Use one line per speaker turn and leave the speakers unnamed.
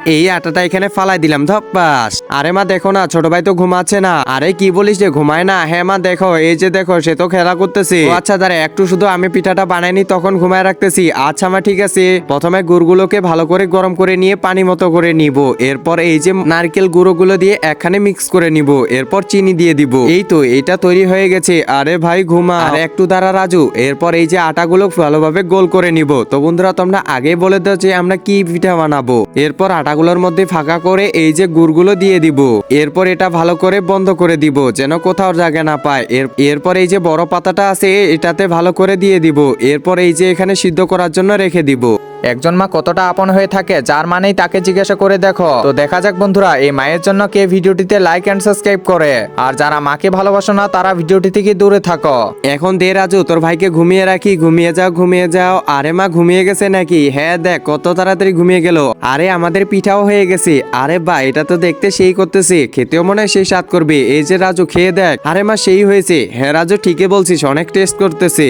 এই আটাটা এখানে ফালাই দিলাম ধপ্পাস। আরে মা দেখো না, ছোট ভাই তো ঘুমাচ্ছে না। আরে কি বলিস যে ঘুমায় না? হ্যাঁ মা দেখো, এই যে দেখো সে তো খেলা করতেছে। ও আচ্ছা দাঁড়া, একটু শুধু আমি পিঠাটা বানাইনি তখন ঘুমায় রাখতেছি। আচ্ছা মা ঠিক আছে। প্রথমে গুড়গুলোকে ভালো করে গরম করে নিয়ে পানি মতো করে নিব। এরপর এই যে নারকেল গুঁড়োগুলো দিয়ে একখানে মিক্স করে নিব। এরপর চিনি দিয়ে দিব। এই তো এটা তৈরি হয়ে গেছে। আরে ভাই ঘুমা, আরে একটু দাঁড়া রাজু। এরপর এই যে আটাগুলো ভালোভাবে গোল করে নিব। তো বন্ধুরা তোমরা আগে বলে দাও যে আমরা কি পিঠা বানাবো। এরপর আটাগুলোর মধ্যে ফাঁকা করে এই যে গুড়গুলো দিয়ে দিব। এরপর এটা ভালো করে বন্ধ করে দিব যেন কোথাও জায়গা না পায়। এরপর এই যে বড় পাতাটা আছে এটাতে ভালো করে দিয়ে দিব। এরপর এই যে এখানে সিদ্ধ করার জন্য রেখে দিব।
একজন মা কতটা আপন হয়ে থাকে যার মানেই তাকে জিজ্ঞাসা করে দেখো। তো দেখা যাক বন্ধুরা এই মায়ের জন্য কে ভিডিওটিতে লাইক এন্ড সাবস্ক্রাইব করে, আর যারা মাকে ভালোবাসো না তারা ভিডিওটি থেকে দূরে থাকো।
এখন দে রাজু, তোর ভাইকে ঘুমিয়ে রাখি। ঘুমিয়ে যাও ঘুমিয়ে যাও। আরে মা ঘুমিয়ে গেছে নাকি? হ্যাঁ দেখ কত তাড়াতাড়ি ঘুমিয়ে গেল। আরে আমাদের পিঠাও হয়ে গেছে। আরে বা এটা তো দেখতে সেই করতেছে, খেতেও মনে হয় সেই স্বাদ করবে। এই যে রাজু খেয়ে দেখ। আরে মা সেই হয়েছে। হ্যাঁ রাজু ঠিকই বলছিস, অনেক টেস্ট করতেছে।